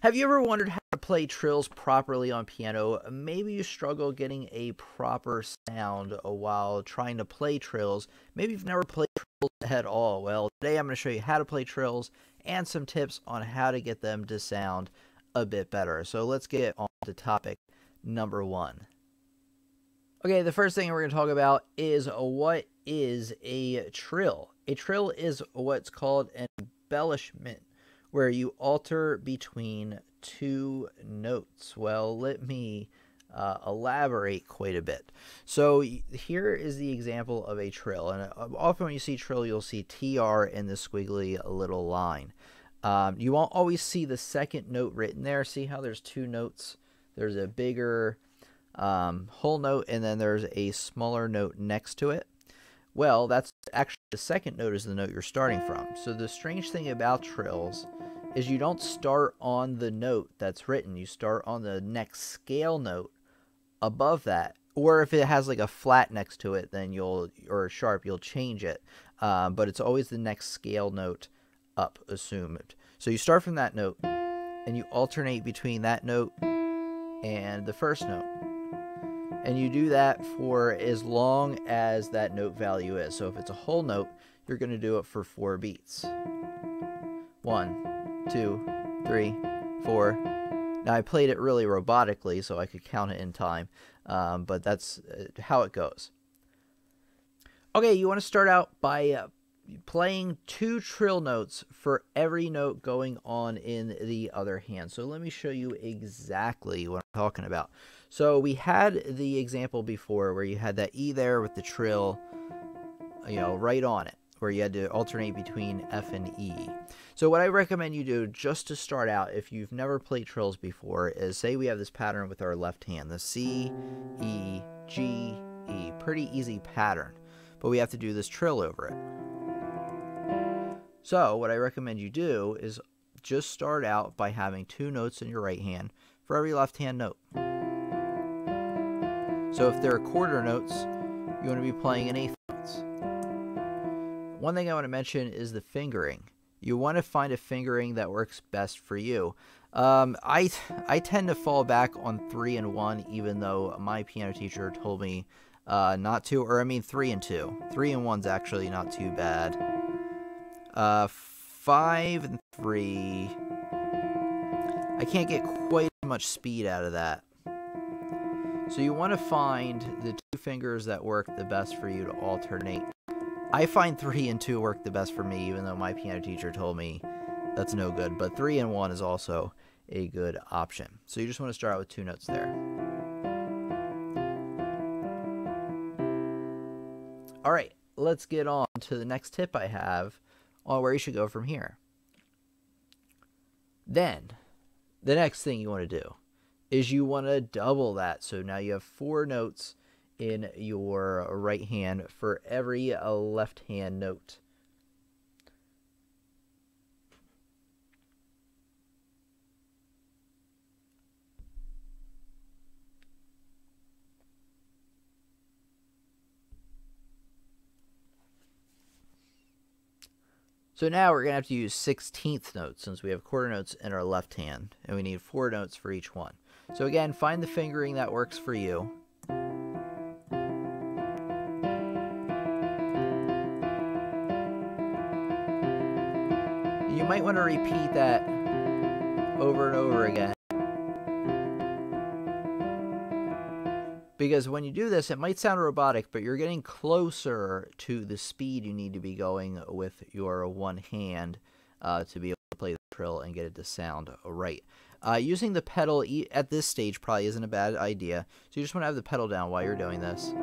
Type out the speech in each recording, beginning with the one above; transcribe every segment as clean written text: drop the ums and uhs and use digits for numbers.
Have you ever wondered how to play trills properly on piano? Maybe you struggle getting a proper sound while trying to play trills. Maybe you've never played trills at all. Well, today I'm going to show you how to play trills and some tips on how to get them to sound a bit better. So let's get on to topic number one. Okay, the first thing we're going to talk about is what is a trill. A trill is what's called an embellishment, where you alter between two notes. Well, let me elaborate quite a bit. So here is the example of a trill, and often when you see trill, you'll see TR in the squiggly little line. You won't always see the second note written there. See how there's two notes? There's a bigger whole note, and then there's a smaller note next to it. Well, that's actually the second note is the note you're starting from. So the strange thing about trills is you don't start on the note that's written. You start on the next scale note above that. Or if it has like a flat next to it, then or a sharp, you'll change it. But it's always the next scale note up, assumed. So you start from that note, and you alternate between that note and the first note. And you do that for as long as that note value is. So if it's a whole note, you're going to do it for 4 beats. 1, 2, 3, 4. Now I played it really robotically so I could count it in time, but that's how it goes. Okay, you want to start out by playing 2 trill notes for every note going on in the other hand. So let me show you exactly what I'm talking about. So we had the example before where you had that E there with the trill, right on it, where you had to alternate between F and E. So what I recommend you do just to start out, if you've never played trills before, is say we have this pattern with our left hand, the C, E, G, E. Pretty easy pattern, but we have to do this trill over it. So what I recommend you do is just start out by having 2 notes in your right hand for every left hand note. So if they're quarter notes, you want to be playing in eighth notes. One thing I want to mention is the fingering. You want to find a fingering that works best for you. I tend to fall back on 3 and 1, even though my piano teacher told me not to, or I mean 3 and 2. 3 and 1's actually not too bad. 5 and 3, I can't get quite as much speed out of that. So you want to find the 2 fingers that work the best for you to alternate. I find 3 and 2 work the best for me, even though my piano teacher told me that's no good. But 3 and 1 is also a good option. So you just want to start out with 2 notes there. All right, let's get on to the next tip I have on where you should go from here. Then, the next thing you want to do is you want to double that. So now you have 4 notes in your right hand for every left hand note. So now we're going to have to use 16th notes since we have quarter notes in our left hand, and we need 4 notes for each one. So again, find the fingering that works for you. You might want to repeat that over and over again, because when you do this, it might sound robotic, but you're getting closer to the speed you need to be going with your one hand to be able to play the trill and get it to sound right. Using the pedal at this stage probably isn't a bad idea, so you just want to have the pedal down while you're doing this.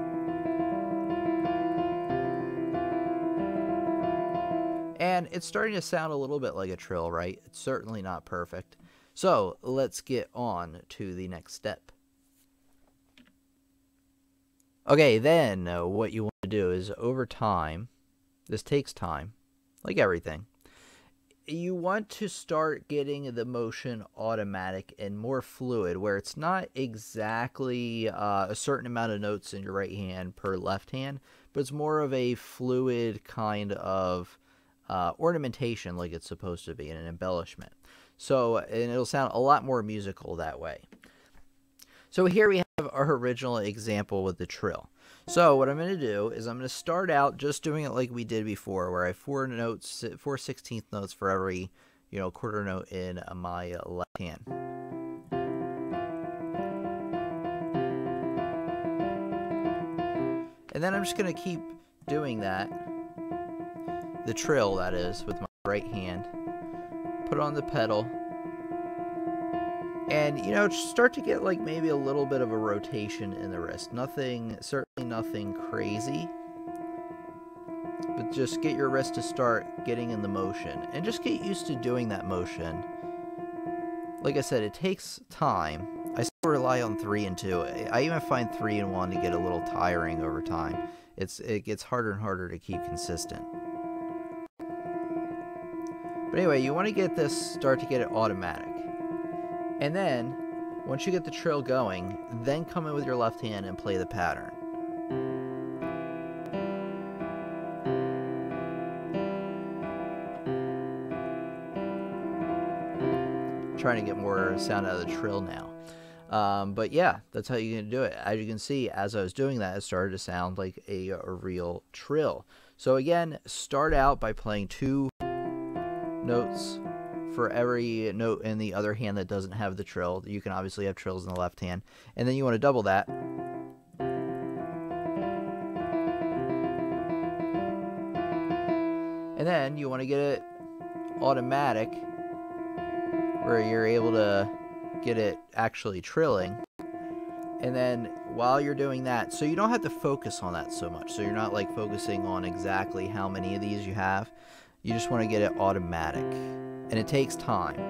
And it's starting to sound a little bit like a trill, right? It's certainly not perfect. So let's get on to the next step. Okay, then what you want to do is over time, this takes time, like everything, you want to start getting the motion automatic and more fluid, where it's not exactly a certain amount of notes in your right hand per left hand, but it's more of a fluid kind of ornamentation like it's supposed to be, and an embellishment. So, and it'll sound a lot more musical that way. So here we have our original example with the trill. So what I'm going to do is I'm going to start out just doing it like we did before, where I have 4 notes, 4 16th notes for every, quarter note in my left hand. And then I'm just going to keep doing that, the trill that is, with my right hand. Put on the pedal. And, start to get like maybe a little bit of a rotation in the wrist. Certainly nothing crazy. But just get your wrist to start getting in the motion. And just get used to doing that motion. Like I said, it takes time. I still rely on 3 and 2. I even find 3 and 1 to get a little tiring over time. It gets harder and harder to keep consistent. But anyway, you want to start to get it automatic. And then, once you get the trill going, then come in with your left hand and play the pattern. Trying to get more sound out of the trill now. But yeah, that's how you're going to do it. As you can see, as I was doing that, it started to sound like a real trill. So again, start out by playing 2 notes for every note in the other hand that doesn't have the trill. You can obviously have trills in the left hand. And then you want to double that. And then you want to get it automatic, where you're able to get it actually trilling. And then while you're doing that, so you don't have to focus on that so much. So you're not like focusing on exactly how many of these you have. You just want to get it automatic. And it takes time.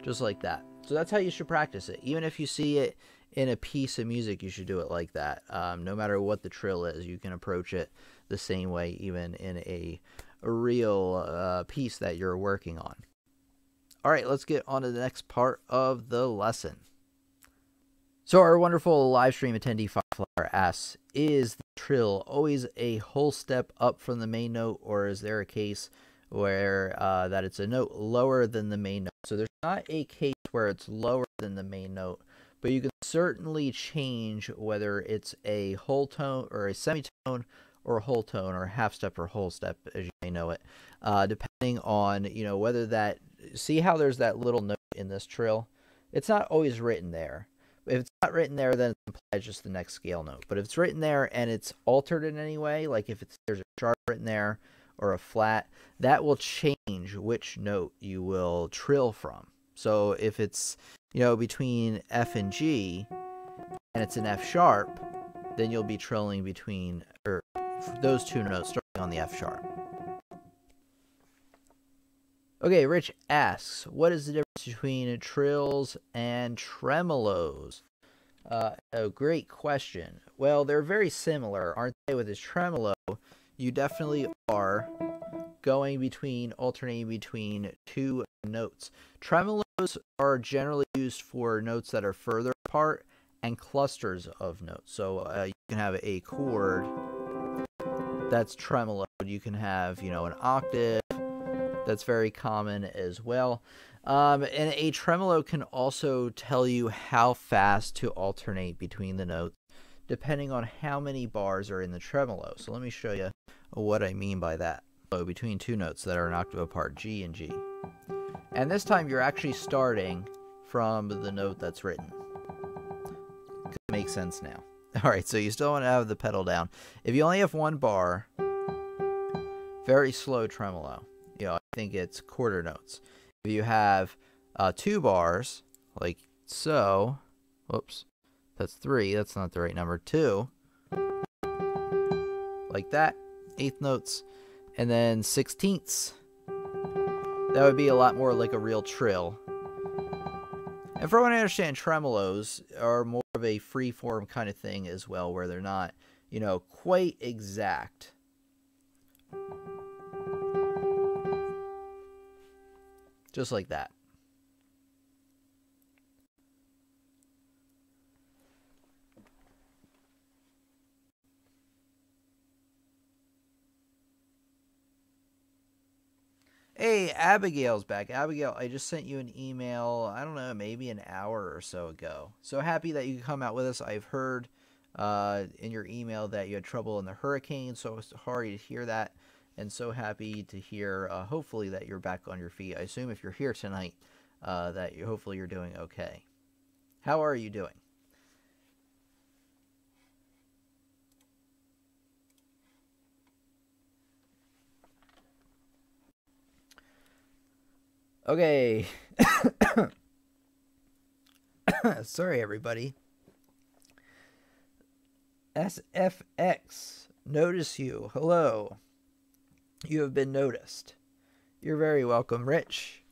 Just like that. So that's how you should practice it. Even if you see it in a piece of music, you should do it like that. No matter what the trill is, you can approach it the same way, even in a real piece that you're working on. All right, let's get on to the next part of the lesson. So our wonderful live stream attendee Fireflower asks, is the trill always a whole step up from the main note, or is there a case where that it's a note lower than the main note? So there's not a case where it's lower than the main note, but you can certainly change whether it's a whole tone or a semitone or a whole tone or a half step or whole step, as you may know it, depending on, whether that, see how there's that little note in this trill? It's not always written there. If it's not written there, then it implies just the next scale note. But if it's written there and it's altered in any way, like if there's a sharp written there or a flat, that will change which note you will trill from. So if it's, between F and G, and it's an F sharp, then you'll be trilling between those 2 notes starting on the F sharp. Okay, Rich asks, what is the difference between trills and tremeloes? A great question. Well, they're very similar, aren't they? With this tremolo, you definitely are alternating between 2 notes. Tremeloes are generally used for notes that are further apart and clusters of notes. So you can have a chord that's tremoloed. You can have, an octave. That's very common as well. And a tremolo can also tell you how fast to alternate between the notes, depending on how many bars are in the tremolo. So let me show you what I mean by that. So between 2 notes that are an octave apart, G and G. And this time you're actually starting from the note that's written. Could make sense now. All right, so you still want to have the pedal down. If you only have 1 bar, very slow tremolo. I think it's quarter notes. If you have 2 bars, like so, whoops, that's 3, that's not the right number, 2, like that, 1/8 notes, and then 16ths. That would be a lot more like a real trill. And from what I understand, tremelos are more of a free-form kind of thing as well, where they're not, quite exact. Just like that. Hey, Abigail's back. Abigail, I just sent you an email, I don't know, maybe an hour or so ago. So happy that you could come out with us. I've heard in your email that you had trouble in the hurricane, so sorry to hear that. And so happy to hear, hopefully, that you're back on your feet. I assume if you're here tonight, that hopefully you're doing okay. How are you doing? Okay. Sorry, everybody. SFX, notice you. Hello. You have been noticed. You're very welcome, Rich.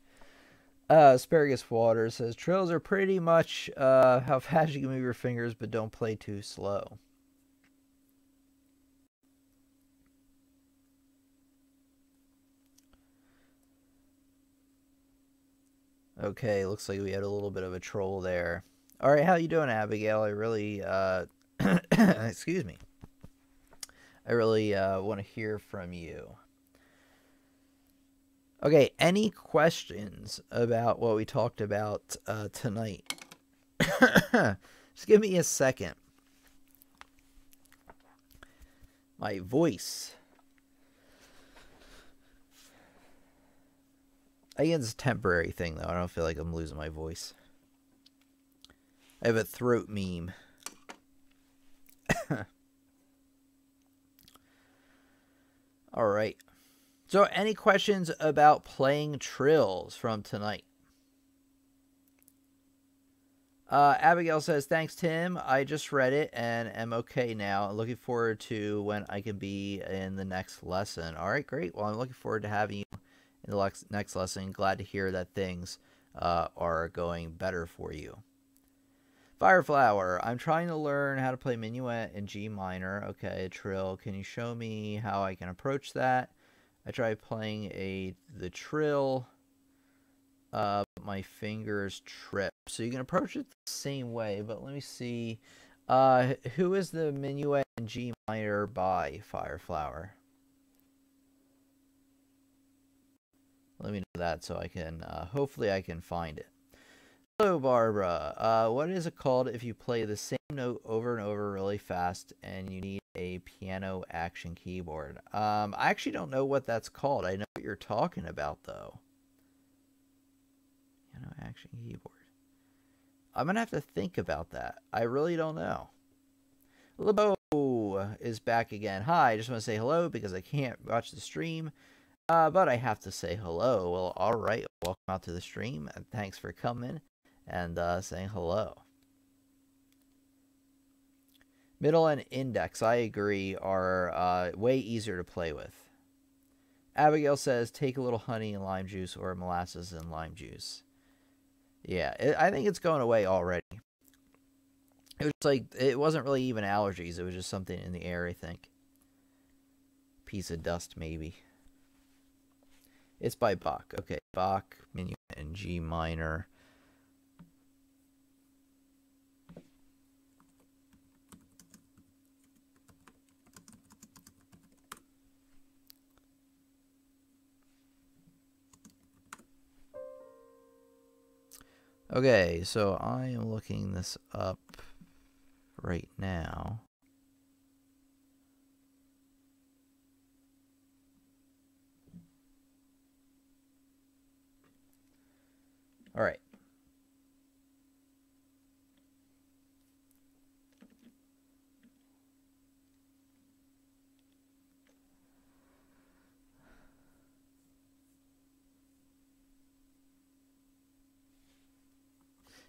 Asparagus Water says, Trills are pretty much how fast you can move your fingers, but don't play too slow. Okay, looks like we had a little bit of a troll there. All right, how you doing, Abigail? I really, excuse me. I really want to hear from you. Okay, any questions about what we talked about tonight? Just give me a second. My voice. I think it's a temporary thing, though. I don't feel like I'm losing my voice. I have a throat meme. All right. So, any questions about playing Trills from tonight? Abigail says, thanks, Tim. I just read it and am okay now. Looking forward to when I can be in the next lesson. All right, great. Well, I'm looking forward to having you in the next lesson. Glad to hear that things are going better for you. Fireflower, I'm trying to learn how to play minuet in G minor. Okay, trill. Can you show me how I can approach that? I tried playing the trill. My fingers trip. So you can approach it the same way, but let me see. Who is the minuet in G minor by Fireflower? Let me know that so I can, hopefully I can find it. Hello, Barbara. What is it called if you play the same note over and over really fast and you need a piano action keyboard? I actually don't know what that's called. I know what you're talking about, though. Piano action keyboard. I'm going to have to think about that. I really don't know. Libo is back again. Hi, I just want to say hello because I can't watch the stream. But I have to say hello. Well, all right. Welcome out to the stream, and thanks for coming and saying hello. Middle and index, I agree, are way easier to play with. Abigail says, take a little honey and lime juice or molasses and lime juice. Yeah, I think it's going away already. It was like, it wasn't really even allergies. It was just something in the air, I think. Piece of dust, maybe. It's by Bach. Okay, Bach, minuet, and G minor. Okay, so I am looking this up right now. All right.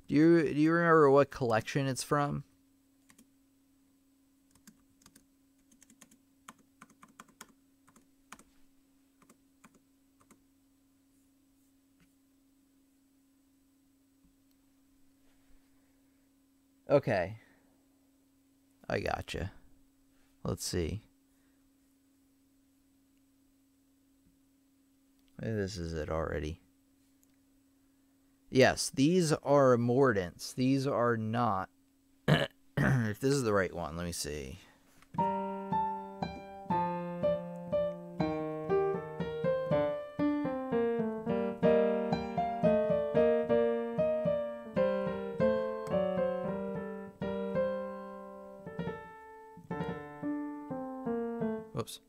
Do you remember what collection it's from? Okay. I gotcha. Let's see. Maybe this is it already. Yes, these are Mordants. These are not. If this is the right one, let me see. Whoops.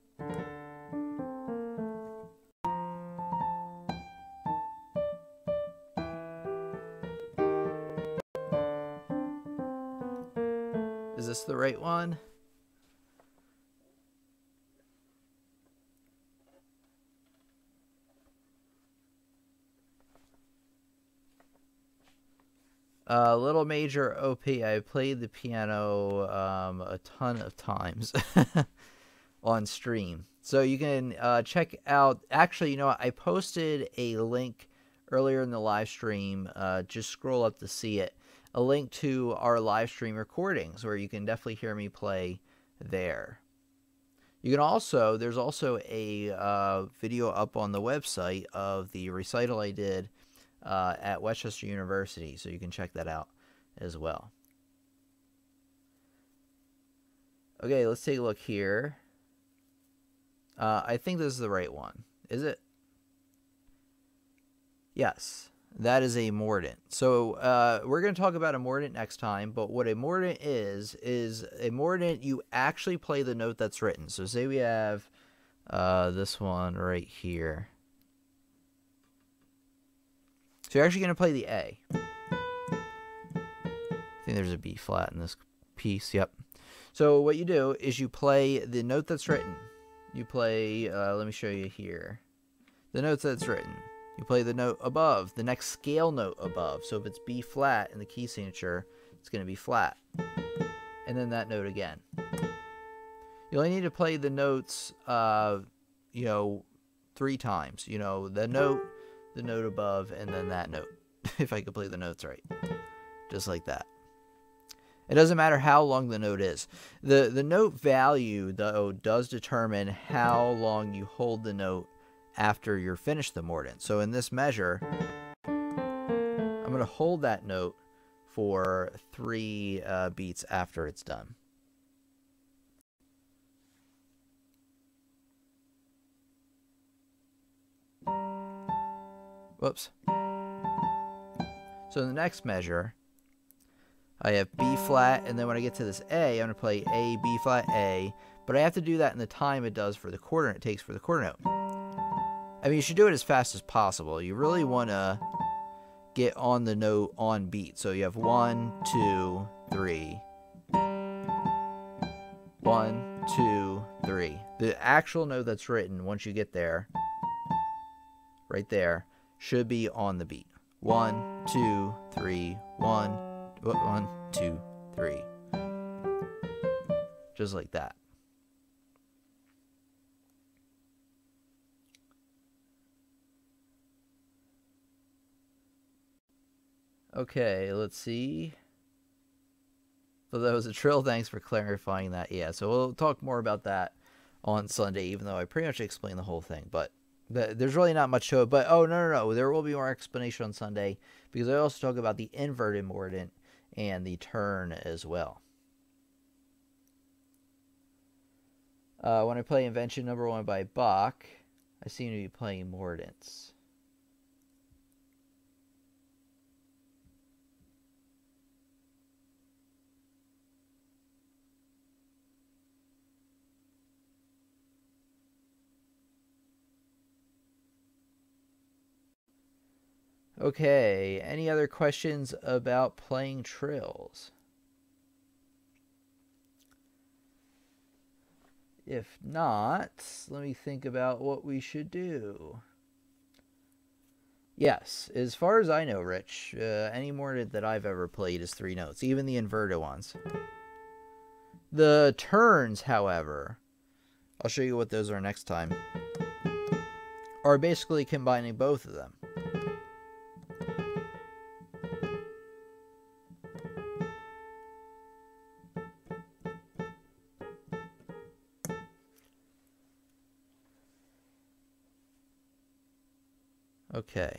Is this the right one? Little Major OP. I played the piano a ton of times on stream. So you can check out... Actually, you know what? I posted a link earlier in the live stream. Just scroll up to see it. A link to our live stream recordings where you can definitely hear me play there. You can also... There's also a video up on the website of the recital I did at Westchester University, so you can check that out as well. Okay, let's take a look here. I think this is the right one. Is it? Yes, that is a Mordant. So we're going to talk about a Mordant next time, but what a Mordant is a Mordant, you actually play the note that's written. So say we have this one right here. So you're actually going to play the A. I think there's a B flat in this piece. Yep. So what you do is you play the note that's written. You play, let me show you here. The note that's written. You play the note above, the next scale note above. So if it's B flat in the key signature, it's going to be flat. And then that note again. You only need to play the notes, 3 times. You know, the note above, and then that note. If I could play the notes right. Just like that. It doesn't matter how long the note is. The note value, though, does determine how long you hold the note after you're finished the Mordant. So in this measure, I'm going to hold that note for 3 beats after it's done. Whoops. So in the next measure, I have B flat, and then when I get to this A, I'm going to play A, B flat, A, but I have to do that in the time it does for the quarter it takes for the quarter note. I mean, you should do it as fast as possible. You really want to get on the note on beat. So you have 1, 2, 3. 1, 2, 3. The actual note that's written, once you get there, right there, should be on the beat. 1, 2, 3, 1, 1, 2, 3. Just like that. Okay, let's see. So that was a trill. Thanks for clarifying that. Yeah, so we'll talk more about that on Sunday, even though I pretty much explained the whole thing. But there's really not much to it. But, oh, no. There will be more explanation on Sunday, because I also talk about the inverted Mordant and the turn as well. When I play Invention #1 by Bach, I seem to be playing Mordants. Okay, any other questions about playing trills? If not, let me think about what we should do. Yes, as far as I know, Rich, any Mordant that I've ever played is 3 notes, even the inverted ones. The turns, however, I'll show you what those are next time, are basically combining both of them. Okay.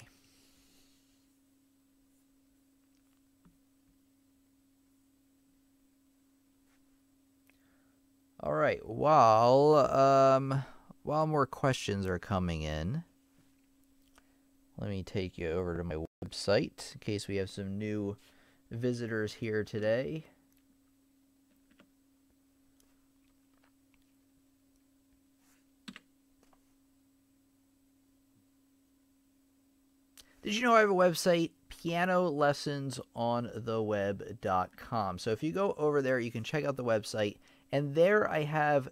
All right. While more questions are coming in, let me take you over to my website in case we have some new visitors here today. Did you know I have a website, pianolessonsontheweb.com. So if you go over there, you can check out the website, and there I have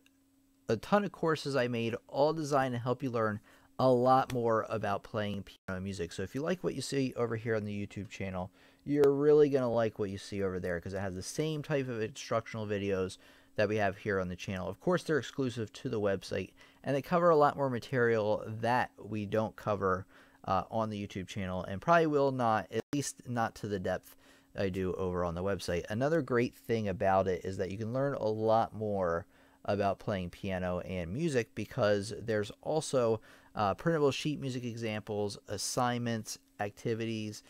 a ton of courses I made, all designed to help you learn a lot more about playing piano music. So if you like what you see over here on the YouTube channel, you're really going to like what you see over there because it has the same type of instructional videos that we have here on the channel. Of course, they're exclusive to the website, and they cover a lot more material that we don't cover on the YouTube channel, and probably will not, at least not to the depth I do over on the website. Another great thing about it is that you can learn a lot more about playing piano and music because there's also printable sheet music examples, assignments, activities,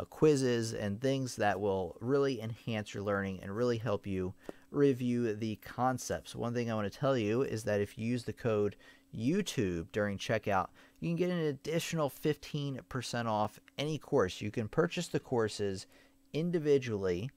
quizzes, and things that will really enhance your learning and really help you review the concepts. One thing I want to tell you is that if you use the code YouTube during checkout, you can get an additional 15% off any course. You can purchase the courses individually,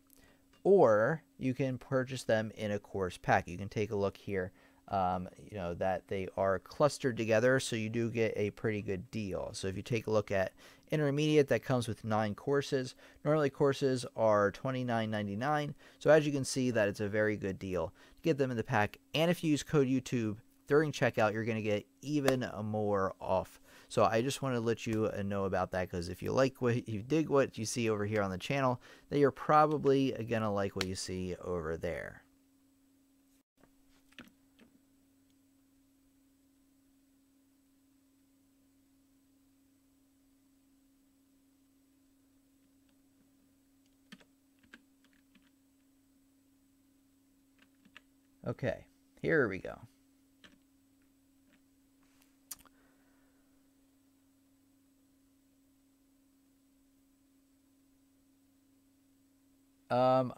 or you can purchase them in a course pack. You can take a look here, that they are clustered together, so you do get a pretty good deal. So if you take a look at intermediate, that comes with 9 courses. Normally courses are $29.99. So as you can see, that it's a very good deal to get them in the pack. And if you use code YouTube during checkout, you're going to get even more off. So I just want to let you know about that, because if you like what you dig what you see over here on the channel, then you're probably going to like what you see over there. Okay, here we go.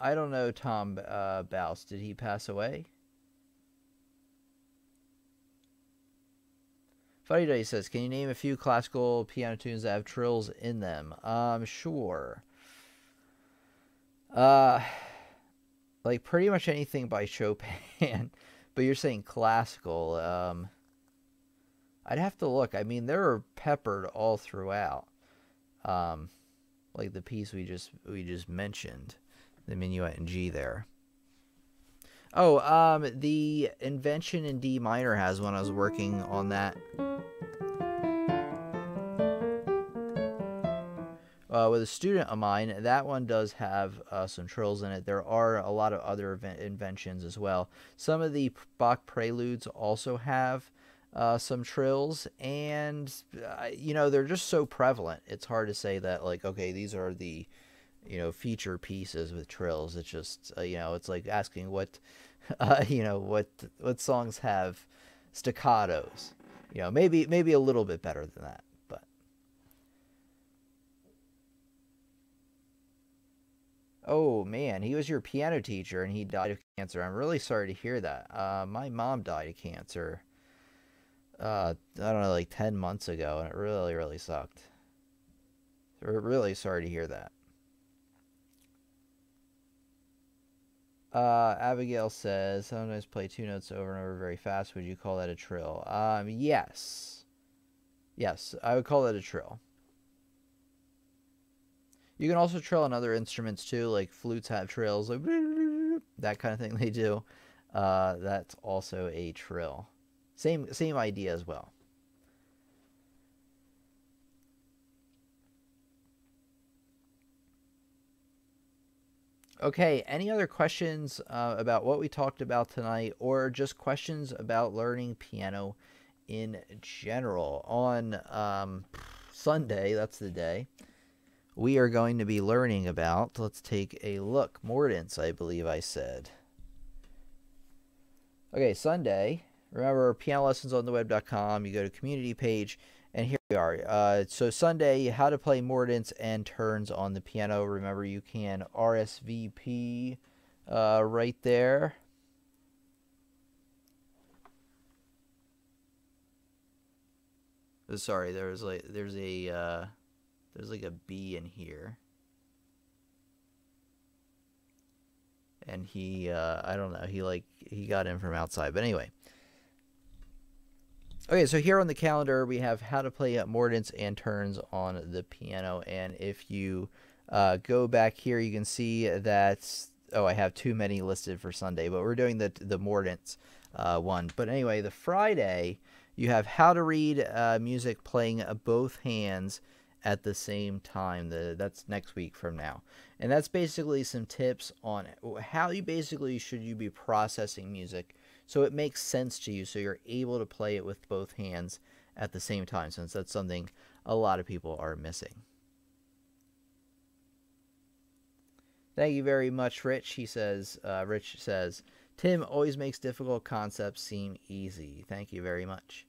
I don't know Tom Baus. Did he pass away? Funny Day says, can you name a few classical piano tunes that have trills in them? Sure. Like pretty much anything by Chopin, but you're saying classical. I'd have to look. I mean, they're peppered all throughout. Like the piece we just mentioned, the minuet in G there. Oh, the Invention in D minor has one. I was working on that. With a student of mine, that one does have some trills in it. There are a lot of other inventions as well. Some of the Bach preludes also have some trills, and they're just so prevalent. It's hard to say that, like, okay, these are the feature pieces with trills. It's just it's like asking what what songs have staccatos. Maybe a little bit better than that. Oh man, he was your piano teacher and he died of cancer. I'm really sorry to hear that. My mom died of cancer. I don't know, like 10 months ago, and it really, really sucked. We're really sorry to hear that. Abigail says, sometimes play 2 notes over and over very fast. Would you call that a trill? Yes. Yes, I would call that a trill. You can also trill on other instruments too, like flutes have trills, like that kind of thing they do. That's also a trill. Same idea as well. Okay, any other questions about what we talked about tonight, or just questions about learning piano in general? On Sunday, that's the day, we are going to be learning about, let's take a look, Mordants, I believe I said. Okay, Sunday, remember, pianolessonsontheweb.com, you go to community page, and here we are. So Sunday, how to play Mordants and turns on the piano. Remember, you can RSVP right there. Sorry, there's like a B in here. And he, I don't know, he got in from outside. But anyway, Okay, so here on the calendar we have how to play Mordants and turns on the piano, and if you go back here, you can see that, oh, I have too many listed for Sunday, but we're doing the Mordants one. But anyway, the Friday, you have how to read music playing both hands at the same time. That's next week from now. And that's basically some tips on how you basically should you be processing music so it makes sense to you, so you're able to play it with both hands at the same time, since that's something a lot of people are missing. Thank you very much, Rich. He says, Rich says, Tim always makes difficult concepts seem easy. Thank you very much.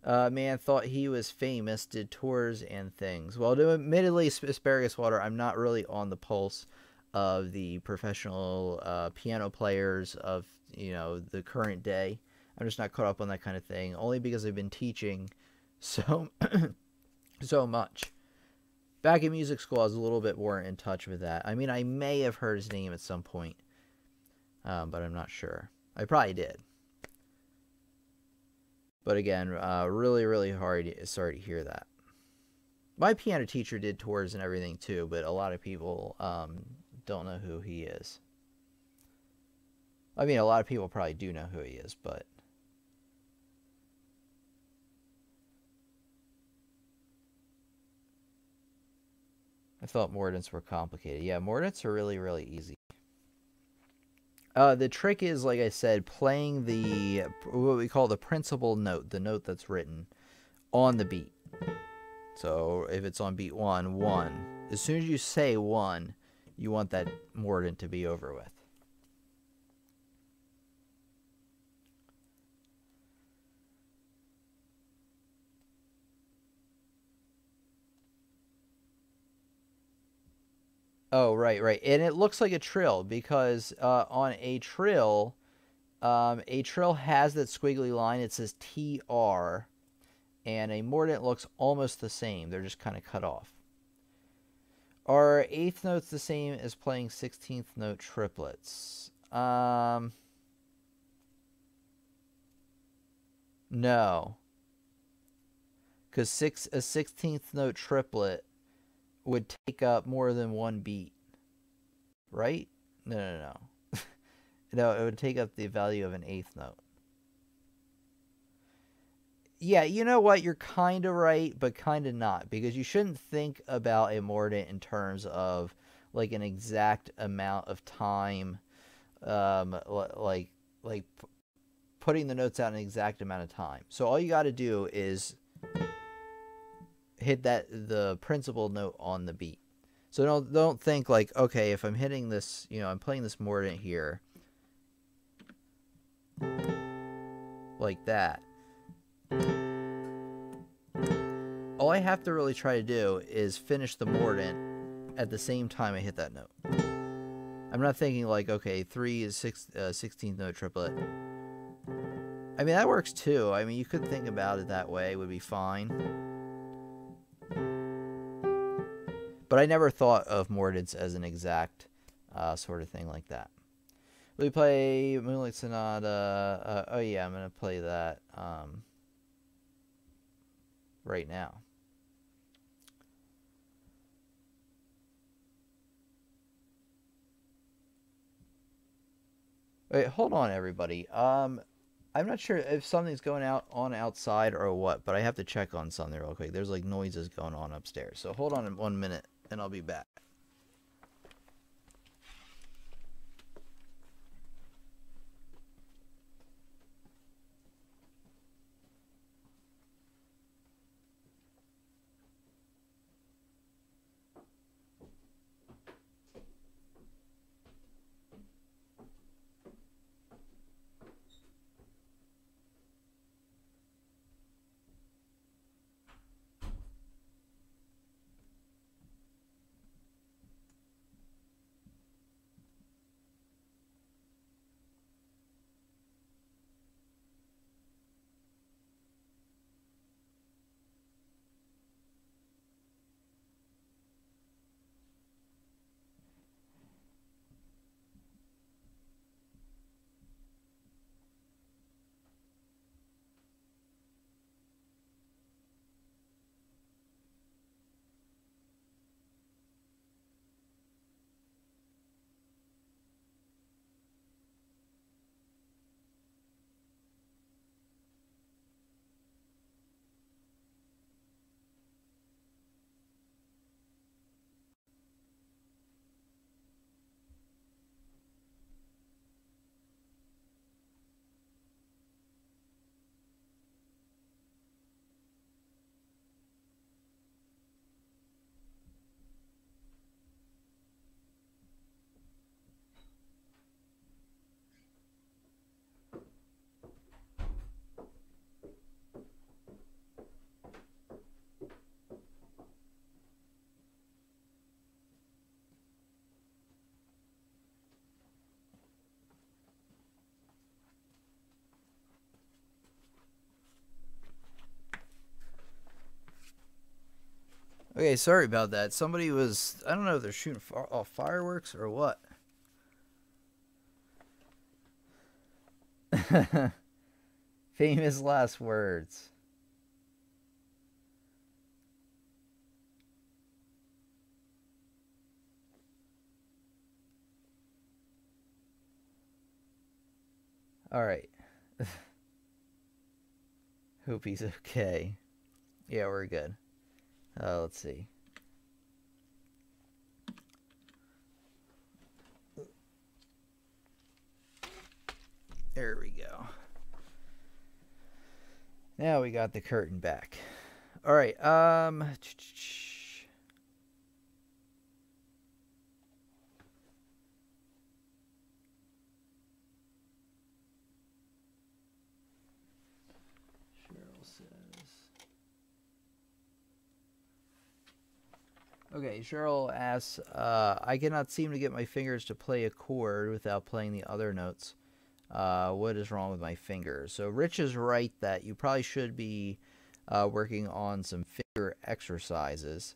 Man thought he was famous, did tours and things. Well, admittedly, Asparagus Water, I'm not really on the pulse of the professional piano players of, the current day. I'm just not caught up on that kind of thing, only because I've been teaching so so much. Back in music school, I was a little bit more in touch with that. I mean, I may have heard his name at some point, but I'm not sure. I probably did. But again, really, really sorry to hear that. My piano teacher did tours and everything too, but a lot of people don't know who he is. I mean, a lot of people probably do know who he is, but... I thought Mordants were complicated. Yeah, Mordants are really, really easy. The trick is, like I said, playing what we call the principal note, the note that's written on the beat. So if it's on beat 1, 1. As soon as you say 1, you want that Mordant to be over with. Oh, right. And it looks like a trill because on a trill has that squiggly line. It says TR, and a Mordant looks almost the same. They're just kind of cut off. Are eighth notes the same as playing 16th note triplets? No. Because a 16th note triplet would take up more than one beat, right? No. No, it would take up the value of an eighth note. Yeah, you know what? You're kind of right, but kind of not, because you shouldn't think about a Mordant in terms of like an exact amount of time, like putting the notes out an exact amount of time. So all you got to do is hit the principal note on the beat. So don't think like, okay, if I'm hitting this, I'm playing this Mordant here like that. All I have to really try to do is finish the Mordant at the same time I hit that note. I'm not thinking like, okay, 3 is 16th note triplet. I mean, that works too. I mean, you could think about it that way. It would be fine. But I never thought of Mordants as an exact sort of thing like that. We play Moonlight Sonata. Oh yeah, I'm going to play that right now. Wait, hold on, everybody. I'm not sure if something's going on outside or what, but I have to check on something real quick. There's like noises going on upstairs. So hold on 1 minute, and I'll be back. Okay, sorry about that. Somebody was, I don't know if they're shooting off fireworks or what. Famous last words. All right. Hope he's okay. Yeah, we're good. Let's see. There we go. Now we got the curtain back. All right. Okay, Cheryl asks, I cannot seem to get my fingers to play a chord without playing the other notes. What is wrong with my fingers? So Rich is right that you probably should be working on some finger exercises.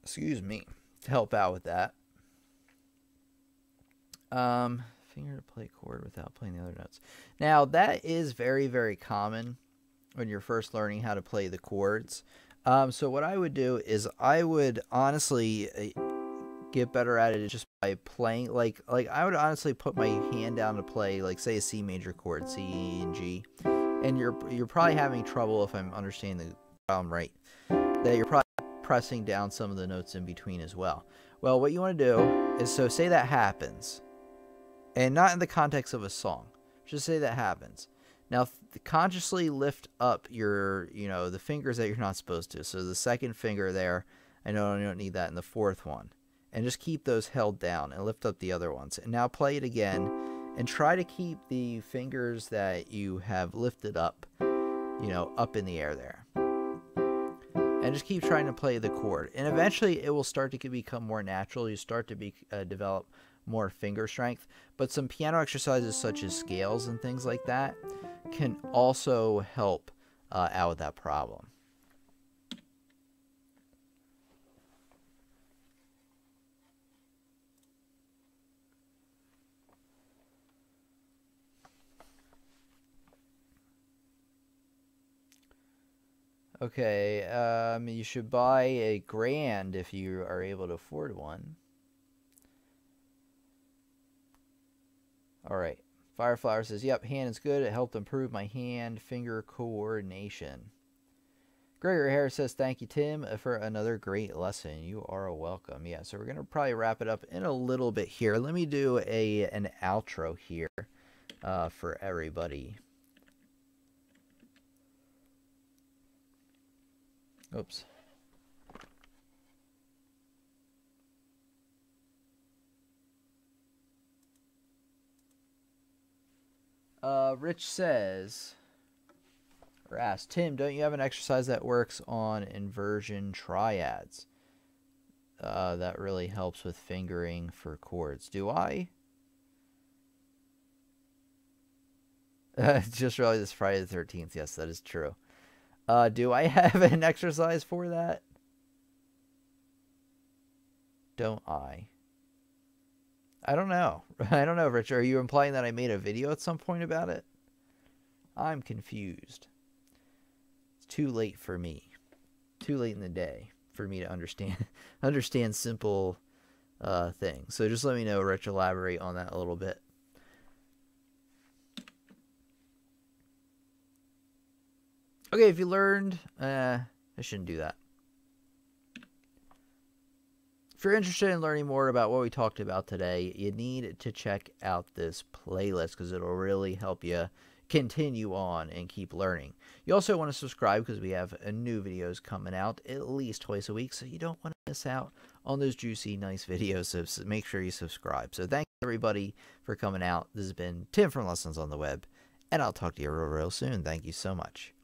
Excuse me, to help out with that. Finger to play chord without playing the other notes. Now, that is very, very common when you're first learning how to play the chords. So what I would do is I would honestly get better at it just by playing. Like I would honestly put my hand down to play, like, say, a C major chord, C, E, and G. And you're probably having trouble, if I'm understanding the problem right, that you're probably pressing down some of the notes in between as well. Well, what you want to do is, so say that happens, and not in the context of a song, just say that happens. Now, consciously lift up your, the fingers that you're not supposed to. So the second finger there, I know you don't need that, and the fourth one. And just keep those held down and lift up the other ones. And now play it again, and try to keep the fingers that you have lifted up, up in the air there. And just keep trying to play the chord. And eventually it will start to become more natural. You start to develop more finger strength. But some piano exercises such as scales and things like that can also help out with that problem. Okay, you should buy a grand if you are able to afford one. All right. Fireflower says, yep, hand is good. It helped improve my hand-finger coordination. Gregory Harris says, thank you, Tim, for another great lesson. You are welcome. Yeah, so we're going to probably wrap it up in a little bit here. Let me do an outro here for everybody. Oops. Rich says, or asks, Tim, don't you have an exercise that works on inversion triads? That really helps with fingering for chords. Do I? Just realized it's Friday the 13th. Yes, that is true. Do I have an exercise for that? Don't I? I don't know. I don't know, Richard. Are you implying that I made a video at some point about it? I'm confused. It's too late for me. Too late in the day for me to understand simple things. So just let me know, Rich. Elaborate on that a little bit. Okay, if you learned, I shouldn't do that. If you're interested in learning more about what we talked about today, you need to check out this playlist because it'll really help you continue on and keep learning. You also want to subscribe because we have new videos coming out at least twice a week, so you don't want to miss out on those juicy, nice videos. So make sure you subscribe. So thanks, everybody, for coming out. This has been Tim from Lessons on the Web, and I'll talk to you real soon. Thank you so much.